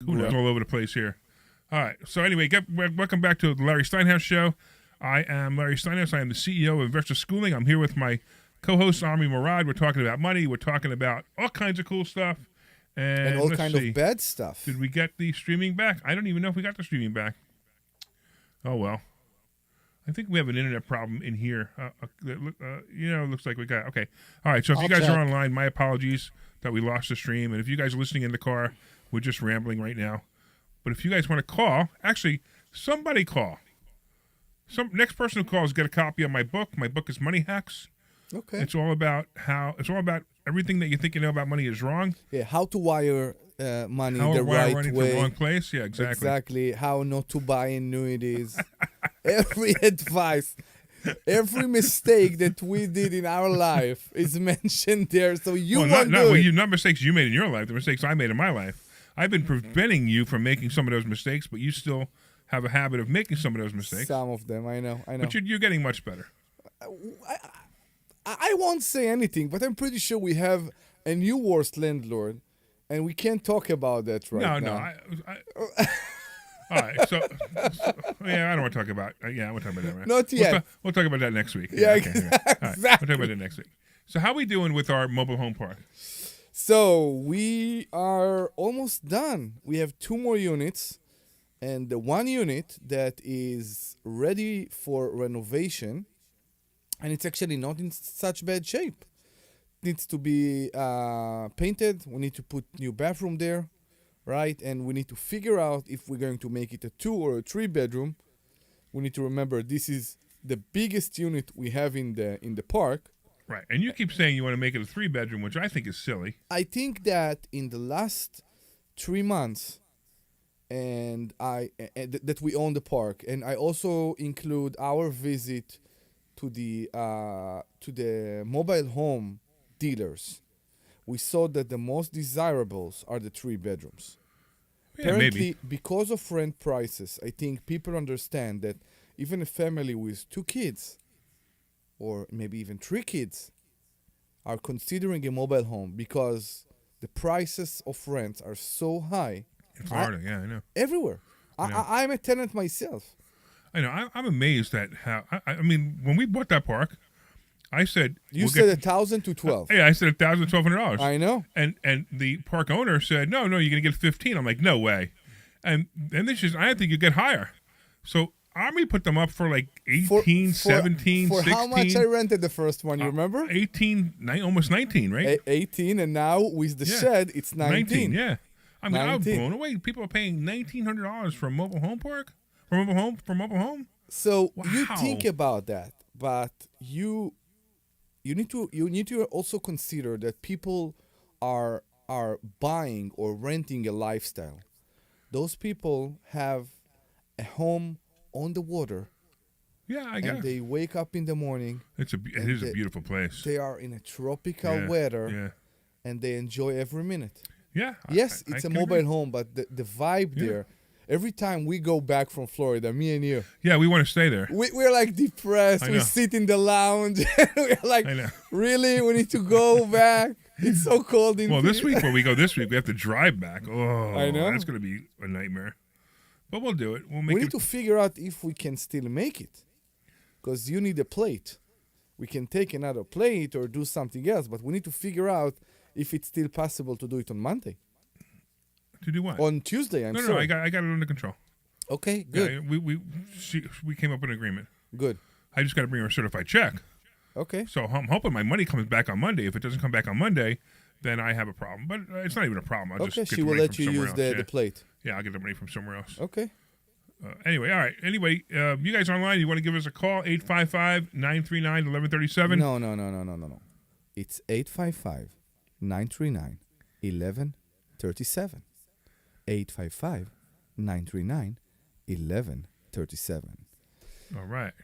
Who knows? All over the place here. All right. So anyway, welcome back to the Larry Steinhouse Show. I am Larry Steinhouse. I am the CEO of Investor Schooling. I'm here with my co-host, Omri Morad. We're talking about money. We're talking about all kinds of cool stuff. And all kind of bad stuff. Did we get the streaming back? I don't even know if we got the streaming back. Oh, well. I think we have an internet problem in here. Looks like we got it. Okay. All right. So if you guys are online, my apologies that we lost the stream. And if you guys are listening in the car, we're just rambling right now. But if you guys want to call, actually, somebody call. Next person who calls get a copy of my book. My book is Money Hacks. Okay. It's all about everything that you think you know about money is wrong. Yeah, how to wire money how the right money way. To the wrong place. Yeah, exactly. Exactly. How not to buy annuities. Every advice, every mistake that we did in our life is mentioned there. So not mistakes you made in your life. The mistakes I made in my life. I've been preventing you from making some of those mistakes, but you still have a habit of making some of those mistakes. Some of them, I know. But you're getting much better. I won't say anything, but I'm pretty sure we have a new worst landlord, and we can't talk about that right now. No. All right, so I don't want to talk about. I want to talk about that. Right? Not yet. We'll talk about that next week. Yeah, okay, exactly. All right, we'll talk about that next week. So, how are we doing with our mobile home park? So we are almost done. We have 2 more units, and the 1 unit that is ready for renovation, and it's actually not in such bad shape. It needs to be painted. We need to put new bathroom there, right? And we need to figure out if we're going to make it a 2 or a 3 bedroom. We need to remember this is the biggest unit we have in the park. Right, and you keep saying you want to make it a 3 bedroom, which I think is silly. I think that in the last 3 months, and that we own the park, and I also include our visit to the mobile home dealers, we saw that the most desirables are the 3 bedrooms. Yeah, Apparently, maybe. because of rent prices, I think people understand that even a family with 2 kids, or maybe even 3 kids, are considering a mobile home because the prices of rents are so high. In Florida, I know. Everywhere. I'm a tenant myself. I know. I'm amazed at how. I mean, when we bought that park, I said you said $1,000 to $1,200. Yeah, I said $1,000 to $1,200. I know. And the park owner said, no, you're gonna get 15. I'm like, no way. And this is, I think you get higher. So Army put them up for like 18, 17, for 16. how much I rented the first one, you remember? 18, almost 19, right? 18, and now with the shed, it's 19. Yeah. I mean, I was blown away. People are paying $1,900 for a mobile home park? For mobile home? So wow. You think about that, but you need to also consider that people are buying or renting a lifestyle. Those people have a home on the water. Yeah, I guess. And they wake up in the morning. It is a beautiful place. They are in a tropical weather, and they enjoy every minute. Yeah. Yes, it's a mobile home, but the vibe there. Every time we go back from Florida, me and you. Yeah, we want to stay there. We're like depressed. We sit in the lounge. We're like, really? We need to go back? It's so cold in this week, when we go this week, we have to drive back. Oh, I know. That's going to be a nightmare. But we'll do it. We need to figure out if we can still make it. Because you need a plate. We can take another plate or do something else, but we need to figure out if it's still possible to do it on Monday. To do what? On Tuesday, I'm sorry. No, I got it under control. Okay, good. Yeah, we came up with an agreement. Good. I just got to bring her a certified check. Okay. So I'm hoping my money comes back on Monday. If it doesn't come back on Monday, then I have a problem. But it's not even a problem. I'll just get she will let you use the plate. Yeah, I'll get the money from somewhere else. Okay. Anyway, all right. Anyway, you guys online, you want to give us a call, 855-939-1137? No. It's 855-939-1137. 855-939-1137. All right.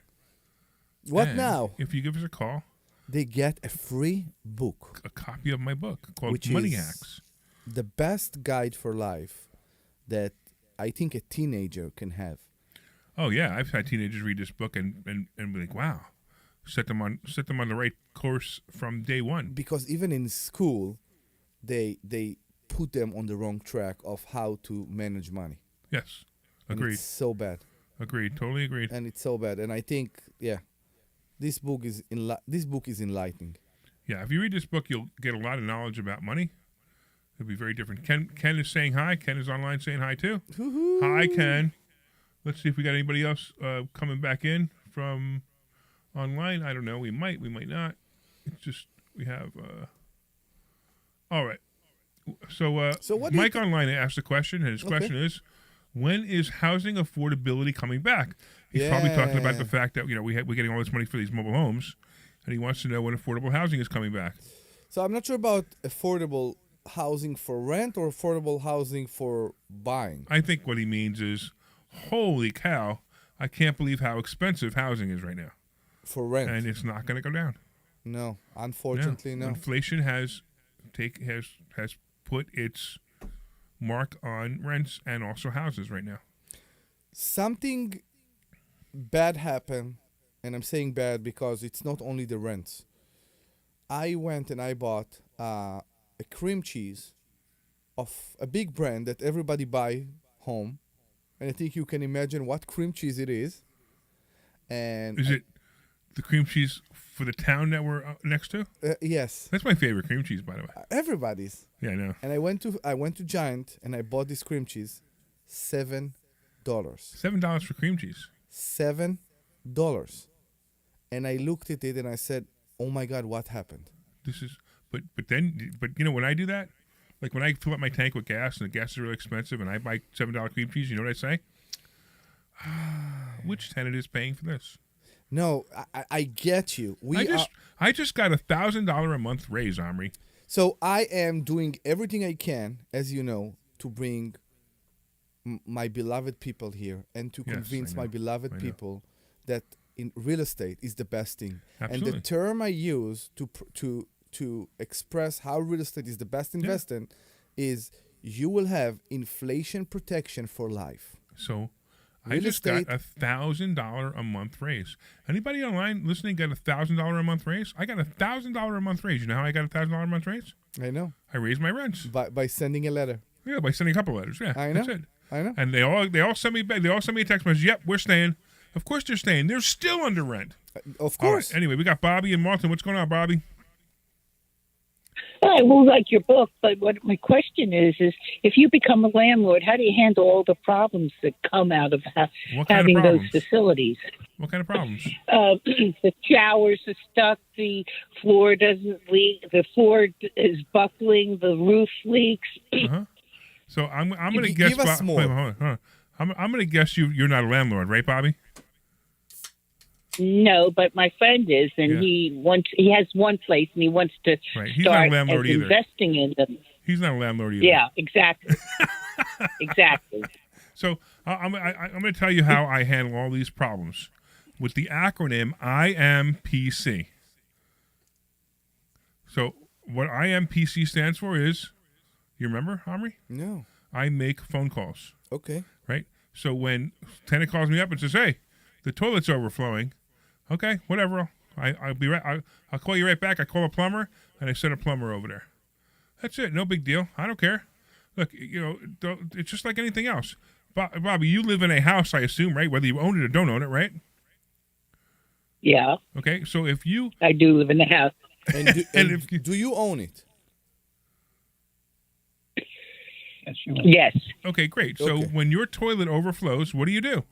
What now? If you give us a call, they get a free book. A copy of my book called Money Hacks. The best guide for life that I think a teenager can have. Oh yeah, I've had teenagers read this book and be like, wow, set them on the right course from day one. Because even in school, they put them on the wrong track of how to manage money. Yes, And agreed. it's so bad. Agreed. Totally agreed. And it's so bad. And I think, this book is enlightening. Yeah, if you read this book, you'll get a lot of knowledge about money. It'll be very different. Ken is saying hi. Ken is online saying hi too. Woo-hoo. Hi, Ken. Let's see if we got anybody else coming back in from online. I don't know. We might not. It's just we have. All right. So what do you Mike online asked a question, and his question is, when is housing affordability coming back? He's probably talking about the fact that we're getting all this money for these mobile homes, and he wants to know when affordable housing is coming back. So I'm not sure about affordable housing for rent or affordable housing for buying. I think what he means is, holy cow, I can't believe how expensive housing is right now. For rent. And it's not going to go down. No, unfortunately, no. Inflation has put its mark on rents and also houses right now. Something bad happened, and I'm saying bad because it's not only the rents. I went and I bought a cream cheese of a big brand that everybody buy home, and I think you can imagine what cream cheese it is. And is it the cream cheese for the town that we're next to? Yes. That's my favorite cream cheese, by the way. Everybody's. Yeah, I know. And I went to Giant and I bought this cream cheese, $7. $7 for cream cheese. $7. And I looked at it and I said, "Oh my God, what happened?" But when I do that, like when I fill up my tank with gas and the gas is really expensive and I buy $7 cream cheese, you know what I say? Which tenant is paying for this? No, I get you. I just got $1,000 a month raise, Omri. So I am doing everything I can, as you know, to bring my beloved people here and to convince my beloved people that in real estate is the best thing. Absolutely. And the term I use to express how real estate is the best investment is you will have inflation protection for life. So I just got $1,000 a month raise. Anybody online listening got $1,000 a month raise? I got $1,000 a month raise. You know how I got $1,000 a month raise? I know. I raised my rents By sending a letter. Yeah, by sending a couple letters. Yeah, I know. That's it. I know. And they all sent me back. They all sent me a text message. Yep, we're staying. Of course they're staying. They're still under rent. Of course. Right. Anyway, we got Bobby and Martin. What's going on, Bobby? I will like your book, but what my question is if you become a landlord, how do you handle all the problems that come out of having those facilities? What kind of problems? The showers are stuck, the floor doesn't leak, the floor is buckling, the roof leaks. So I'm going to guess. Give us more. Hold on. I'm going to guess you're not a landlord, right, Bobby? No, but my friend is, and he has one place, and he wants to start investing in them. He's not a landlord either. Yeah, exactly. Exactly. So I'm going to tell you how I handle all these problems with the acronym IMPC. So what IMPC stands for is, you remember, Omri? No. I make phone calls. Okay. Right? So when tenant calls me up and says, "Hey, the toilet's overflowing," okay, whatever. I'll be right. I'll call you right back. I call a plumber and I send a plumber over there. That's it. No big deal. I don't care. Look, it's just like anything else. Bobby, you live in a house, I assume, right? Whether you own it or don't own it, right? Yeah. Okay. So if you, I do live in the house. And do you own it? Yes. Okay, great. So when your toilet overflows, what do you do?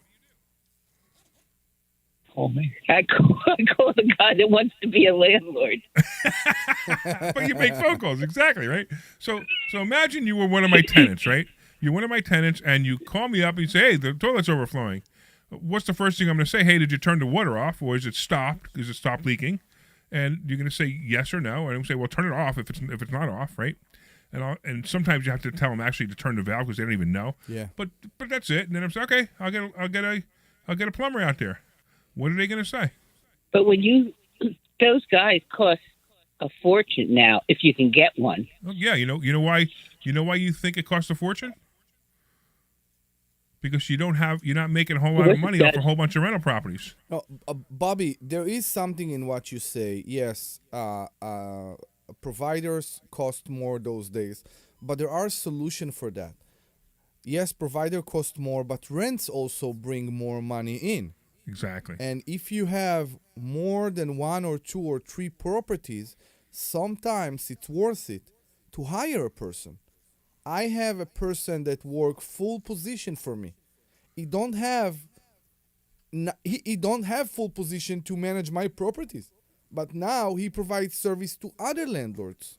Call me. I call the guy that wants to be a landlord. But you make phone calls, exactly, right? So imagine you were one of my tenants, right? You're one of my tenants, and you call me up and you say, "Hey, the toilet's overflowing." What's the first thing I'm going to say? "Hey, did you turn the water off, or is it stopped? Is it stopped leaking?" And you're going to say yes or no, and I'm going to say, "Well, turn it off if it's not off, right?" And sometimes you have to tell them actually to turn the valve because they don't even know. Yeah. But that's it. And then I'm saying, "Okay, I'll get a plumber out there." What are they going to say? But those guys cost a fortune now if you can get one. Oh, yeah, you know why you think it costs a fortune? Because you're not making a whole lot of money off a whole bunch of rental properties. No, Bobby, there is something in what you say. Yes, providers cost more those days, but there are solutions for that. Yes, provider cost more, but rents also bring more money in. Exactly. And if you have more than 1 or 2 or 3 properties, sometimes it's worth it to hire a person. I have a person that work full position for me. He don't have he don't have full position to manage my properties, but now he provides service to other landlords,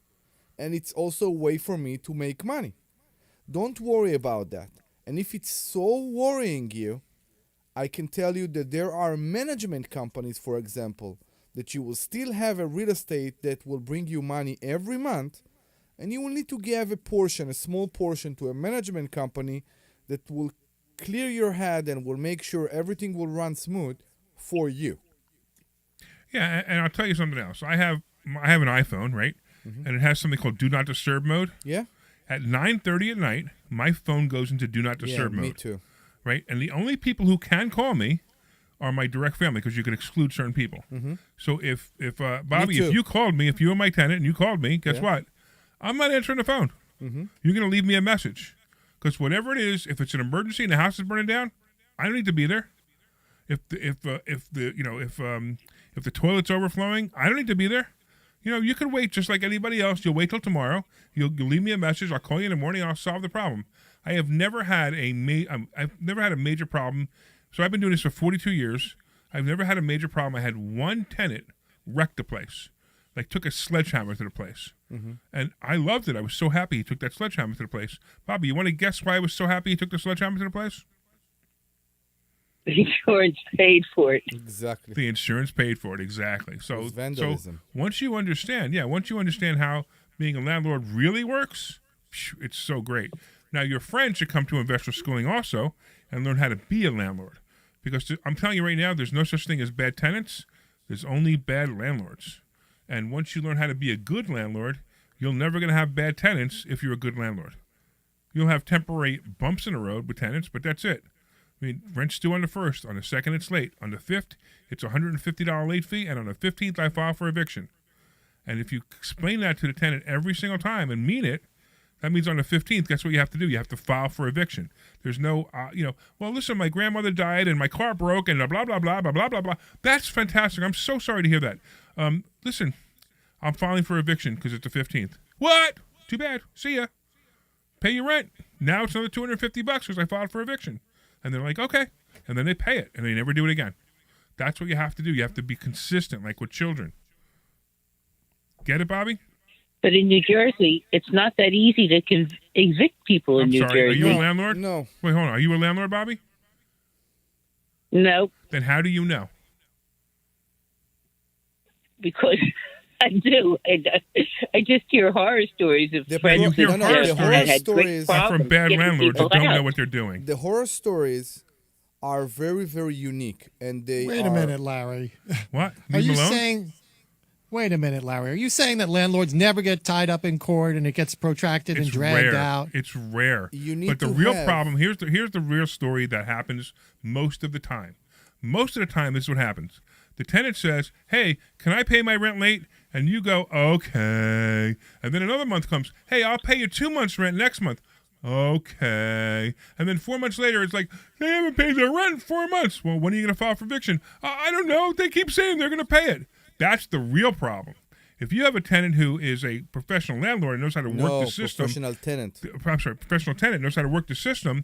and it's also a way for me to make money. Don't worry about that. And if it's so worrying you, I can tell you that there are management companies, for example, that you will still have a real estate that will bring you money every month, and you will need to give a portion, a small portion, to a management company that will clear your head and will make sure everything will run smooth for you. Yeah, and I'll tell you something else. I have an iPhone, right? Mm-hmm. And it has something called Do Not Disturb mode. Yeah? At 9:30 at night, my phone goes into Do Not Disturb mode. Me too. Right? And the only people who can call me are my direct family, because you can exclude certain people. Mm-hmm. So if Bobby, if you called me, if you were my tenant and you called me, guess what? I'm not answering the phone. Mm-hmm. You're going to leave me a message. Because whatever it is, if it's an emergency and the house is burning down, I don't need to be there. If the toilet's overflowing, I don't need to be there. You can wait just like anybody else. You'll wait till tomorrow. You'll leave me a message. I'll call you in the morning. I'll solve the problem. I have never had I've never had a major problem. So I've been doing this for 42 years. I've never had a major problem. I had one tenant wreck the place, like took a sledgehammer to the place. Mm-hmm. And I loved it. I was so happy he took that sledgehammer to the place. Bobby, you want to guess why I was so happy he took the sledgehammer to the place? The insurance paid for it. Exactly. The insurance paid for it, exactly. So vandalism. Once you understand how being a landlord really works, it's so great. Now, your friend should come to investor schooling also and learn how to be a landlord. Because I'm telling you right now, there's no such thing as bad tenants. There's only bad landlords. And once you learn how to be a good landlord, you're never going to have bad tenants if you're a good landlord. You'll have temporary bumps in the road with tenants, but that's it. I mean, rent's due on the 1st. On the 2nd, it's late. On the 5th, it's a $150 late fee. And on the 15th, I file for eviction. And if you explain that to the tenant every single time and mean it, that means on the 15th, guess what you have to do? You have to file for eviction. There's no, well, listen, my grandmother died and my car broke and blah, blah, blah, blah, blah, blah, blah. That's fantastic. I'm so sorry to hear that. Listen, I'm filing for eviction because it's the 15th. What? Too bad. See ya. Pay your rent. Now it's another $250 because I filed for eviction. And they're like, okay. And then they pay it and they never do it again. That's what you have to do. You have to be consistent, like with children. Get it, Bobby? But in New Jersey, it's not that easy to evict people in New Jersey. Are you a landlord? No. Wait, hold on. Are you a landlord, Bobby? No. Then how do you know? Because I do. I just hear horror stories of friends the horror had stories great are from bad landlords that don't know what they're doing. The horror stories are very, very unique, and they Wait a minute, Larry. What? Are you saying... Wait a minute, Larry. Are you saying that landlords never get tied up in court and it gets protracted and dragged out? It's rare. But the real problem, here's the real story that happens most of the time. Most of the time, this is what happens. The tenant says, hey, can I pay my rent late? And you go, okay. And then another month comes, hey, I'll pay you 2 months' rent next month. Okay. And then 4 months later, it's like, they haven't paid their rent in 4 months. Well, when are you going to file for eviction? I don't know. They keep saying they're going to pay it. That's the real problem. If you have a tenant who is a professional landlord and knows how to work the system. Professional tenant. Professional tenant knows how to work the system,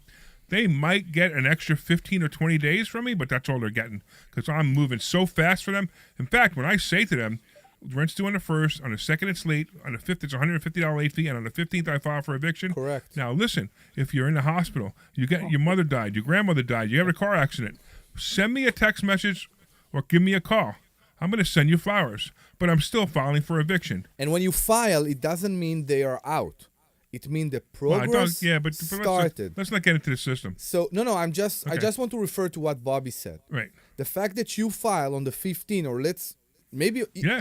they might get an extra 15 or 20 days from me, but that's all they're getting because I'm moving so fast for them. In fact, when I say to them, rent's due on the 1st, on the 2nd it's late, on the 5th it's a $150 late fee, and on the 15th I file for eviction. Correct. Now listen, if you're in the hospital, your mother died, your grandmother died, you have a car accident, send me a text message or give me a call. I'm going to send you flowers, but I'm still filing for eviction. And when you file, it doesn't mean they are out. It means the progress started. Let's not get into the system. So I just want to refer to what Bobby said. Right. The fact that you file on the 15th or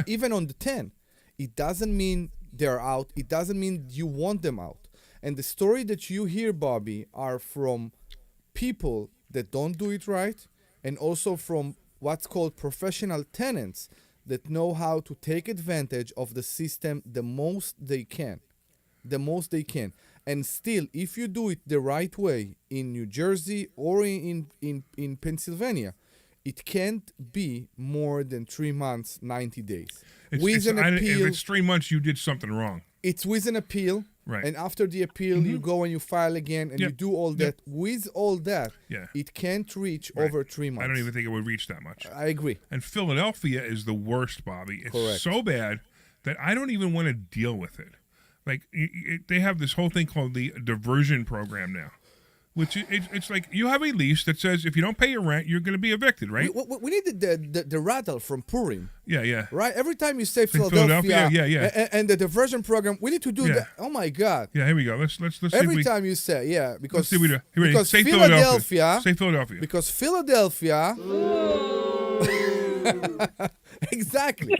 even on the 10th, it doesn't mean they're out. It doesn't mean you want them out. And the story that you hear, Bobby, are from people that don't do it right, and also from what's called professional tenants that know how to take advantage of the system the most they can. the most they can. And still, if you do it the right way in New Jersey or in Pennsylvania, it can't be more than 3 months, 90 days. With an appeal, if it's 3 months, you did something wrong. it's with an appeal. Right. And after the appeal, you go and you file again and you do all that. With all that, it can't reach over 3 months. I don't even think it would reach that much. I agree. And Philadelphia is the worst, Bobby. It's Correct. so bad that I don't even want to deal with it. Like, they have this whole thing called the diversion program now, which it's like you have a lease that says if you don't pay your rent, you're going to be evicted, right? We need the rattle from Purim. Yeah. Right? Every time you say Philadelphia, yeah. And the diversion program, we need to do that. Oh, my God. Yeah, here we go. Let's see Every time you say, because, let's see what we do. because Say Philadelphia. Say Philadelphia. Because Philadelphia. Exactly.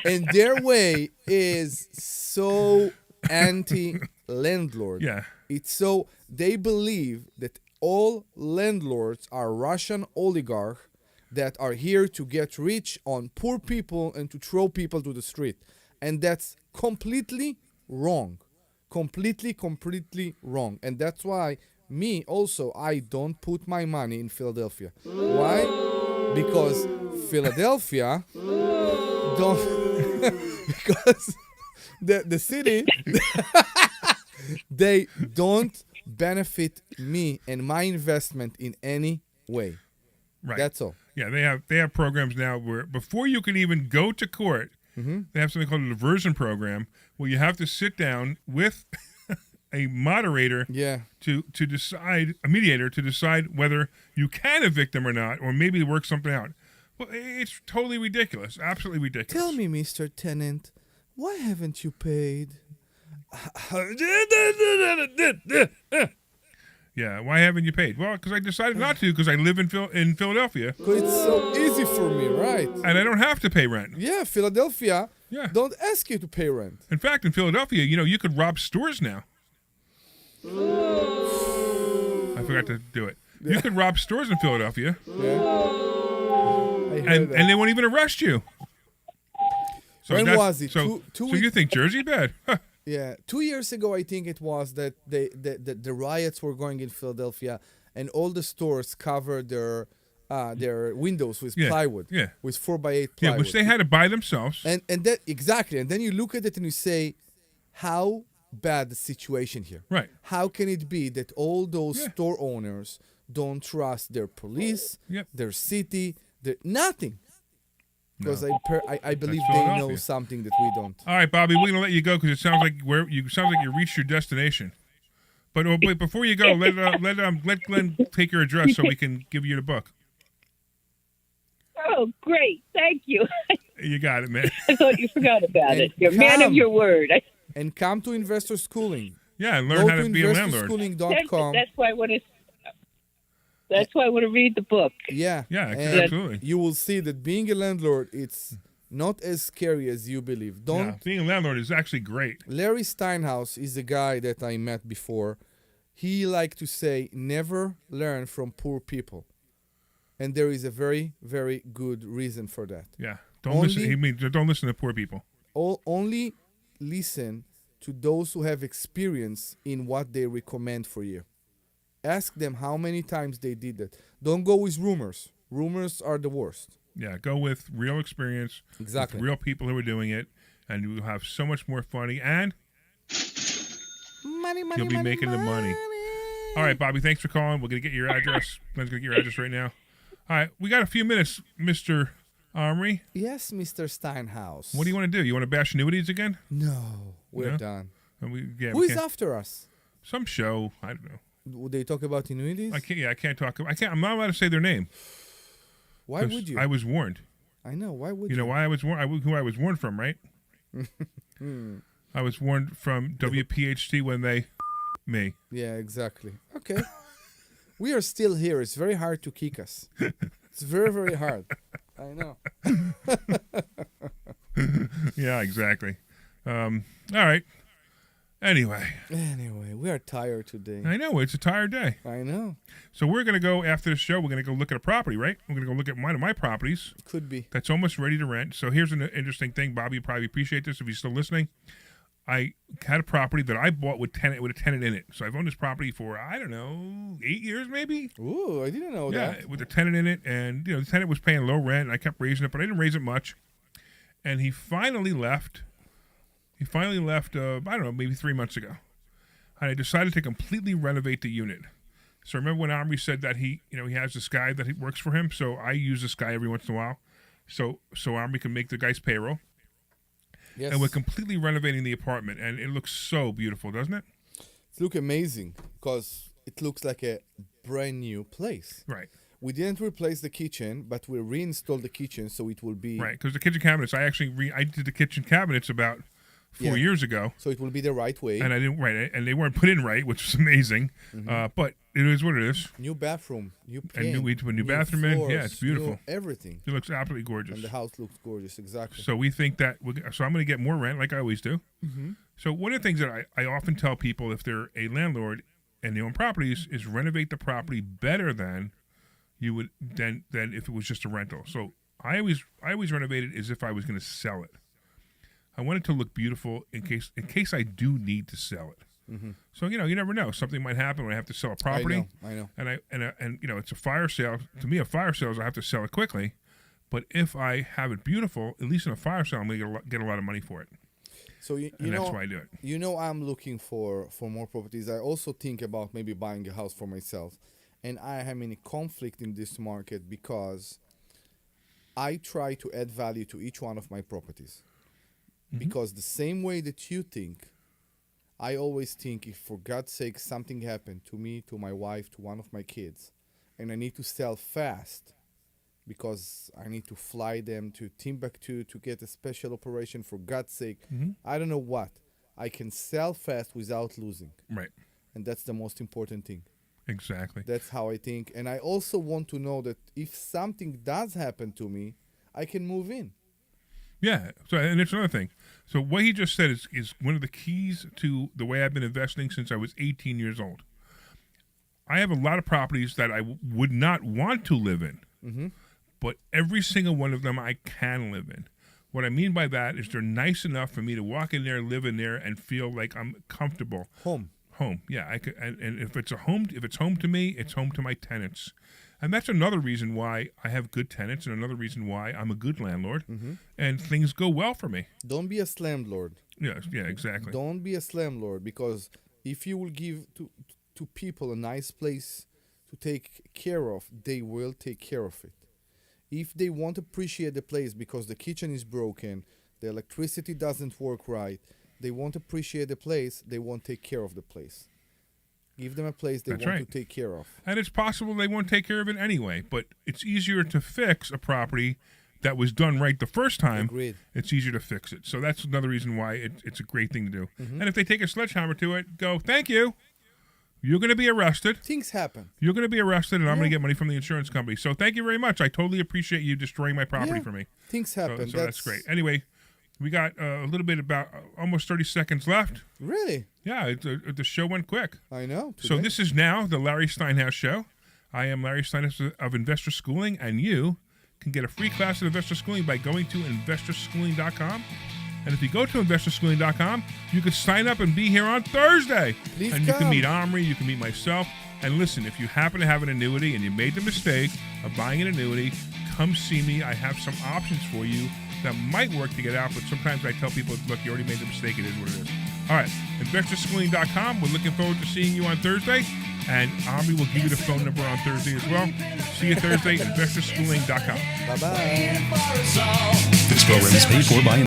And their way is so anti-landlord. Yeah. It's so, they believe that all landlords are Russian oligarchs that are here to get rich on poor people and to throw people to the street. And that's completely wrong. Completely wrong. And that's why me also, I don't put my money in Philadelphia. Why? Because Philadelphia don't because the city they don't benefit me and my investment in any way. Right. That's all. Yeah, they have programs now where before you can even go to court, they have something called a diversion program where you have to sit down with a moderator to decide, a mediator to decide whether you can evict them or not, or maybe work something out. Well, it's totally ridiculous. Absolutely ridiculous. Tell me, Mr. Tenant, why haven't you paid? Yeah, why haven't you paid? Well, because I decided not to because I live in Philadelphia. Because it's so easy for me, right? And I don't have to pay rent. Yeah, Philadelphia don't ask you to pay rent. In fact, in Philadelphia, you could rob stores now. I forgot to do it. You could rob stores in Philadelphia. Yeah. And they won't even arrest you. So when was it? So you think Jersey bad? Huh. Yeah, 2 years ago, I think it was that the riots were going in Philadelphia, and all the stores covered their windows with plywood, with 4x8 plywood. Yeah, which they had to buy themselves. And that exactly, and then you look at it and you say, how bad the situation here? Right? How can it be that all those store owners don't trust their police, their city, nothing? Because I believe they know something that we don't. All right, Bobby, we're gonna let you go because it sounds like you reached your destination. But wait, before you go, let Glenn take your address so we can give you the book. Oh, great! Thank you. You got it, man. I thought you forgot about it. You're a man of your word. And come to Investor Schooling. Yeah, and learn how to be a landlord. InvestorSchooling.com. That's why I want to. That's why I want to read the book. Yeah, absolutely. You will see that being a landlord, it's not as scary as you believe. Being a landlord is actually great. Larry Steinhouse is a guy that I met before. He liked to say, never learn from poor people. And there is a very, very good reason for that. Yeah. Don't listen to poor people. Only listen to those who have experience in what they recommend for you. Ask them how many times they did that. Don't go with rumors. Rumors are the worst. Yeah, go with real experience. Exactly. With real people who are doing it, and you will have so much more funny, and you'll be making the money. All right, Bobby, thanks for calling. We're going to get your address. Glenn's going to get your address right now. All right, we got a few minutes, Mr. Omri. Yes, Mr. Steinhouse. What do you want to do? You want to bash annuities again? No, we're done. Who is after us? Some show. I don't know. Would they talk about annuities? I can't talk. I'm not allowed to say their name. Why would you? I was warned. I know. Why would you? You know why I was warned? Who I was warned from, right? I was warned from WPHT when they me. Yeah, exactly. Okay. We are still here. It's very hard to kick us. It's very, very hard. I know. Yeah, exactly. All right. Anyway, we are tired today. I know. It's a tired day. I know. So we're going to go, after the show, we're going to go look at a property, right? We're going to go look at one of my properties. Could be. That's almost ready to rent. So here's an interesting thing. Bobby, you probably appreciate this if you're still listening. I had a property that I bought with a tenant in it. So I've owned this property for, I don't know, 8 years maybe. Ooh, I didn't know that. Yeah, with a tenant in it, and the tenant was paying low rent, and I kept raising it, but I didn't raise it much. And he finally left. I don't know, maybe 3 months ago. And I decided to completely renovate the unit. So remember when Omri said that he has this guy that he works for him. So I use this guy every once in a while, so Omri can make the guy's payroll. Yes. And we're completely renovating the apartment, and it looks so beautiful, doesn't it? It looks amazing because it looks like a brand new place. Right. We didn't replace the kitchen, but we reinstalled the kitchen so it will be Right, because the kitchen cabinets, I did the kitchen cabinets about 4 years ago. So it will be the right way. And I didn't and they weren't put in right, which was amazing. But it is what it is. New bathroom, new And paint, we put a new bathroom in. floors, Yeah, it's beautiful. new everything. It looks absolutely gorgeous. And the house looks gorgeous, exactly. So we think that so I'm going to get more rent, like I always do. So one of the things that I often tell people if they're a landlord and they own properties is renovate the property better than you would than if it was just a rental. So I always renovate it as if I was going to sell it. I want it to look beautiful in case I do need to sell it. So you never know. Something might happen when I have to sell a property. I know. And it's a fire sale. To me, a fire sale is I have to sell it quickly. But if I have it beautiful, at least in a fire sale, I'm going to get a lot of money for it. So that's why I do it. I'm looking for more properties. I also think about maybe buying a house for myself, and I am in a conflict in this market because I try to add value to each one of my properties. Because the same way that you think, I always think if for God's sake something happened to me, to my wife, to one of my kids, and I need to sell fast because I need to fly them to Timbuktu to get a special operation, for God's sake, I don't know what, I can sell fast without losing. Right. And that's the most important thing. Exactly. That's how I think. And I also want to know that if something does happen to me, I can move in. Yeah. So, and it's another thing. So what he just said is one of the keys to the way I've been investing since I was 18 years old. I have a lot of properties that I would not want to live in, but every single one of them I can live in. What I mean by that is they're nice enough for me to walk in there, live in there, and feel like I'm comfortable. Home. Yeah. I could, and if it's home to me, it's home to my tenants. And that's another reason why I have good tenants, and another reason why I'm a good landlord, and things go well for me. Don't be a slamlord. Yeah, exactly. Don't be a slamlord, because if you will give to people a nice place to take care of, they will take care of it. If they won't appreciate the place because the kitchen is broken, the electricity doesn't work right, they won't appreciate the place, they won't take care of the place. Give them a place they want to take care of. And it's possible they won't take care of it anyway, but it's easier to fix a property that was done right the first time. Agreed. It's easier to fix it. So that's another reason why it's a great thing to do. And if they take a sledgehammer to it, go, thank you. You're going to be arrested. Things happen. You're going to be arrested, and I'm going to get money from the insurance company. So thank you very much. I totally appreciate you destroying my property for me. Things happen. So that's great. Anyway, we got a little bit about almost 30 seconds left. Really? Yeah, the show went quick. I know. So this is now the Larry Steinhouse Show. I am Larry Steinhouse of Investor Schooling, and you can get a free class at Investor Schooling by going to investorschooling.com. And if you go to investorschooling.com, you can sign up and be here on Thursday. Please and come. You can meet Omri, you can meet myself. And listen, if you happen to have an annuity and you made the mistake of buying an annuity, come see me. I have some options for you that might work to get out, but sometimes I tell people, look, you already made the mistake. It is what it is. All right, investorschooling.com. We're looking forward to seeing you on Thursday. And Omri will give you the phone number on Thursday as well. See you Thursday, investorschooling.com. Bye-bye. This program is paid for by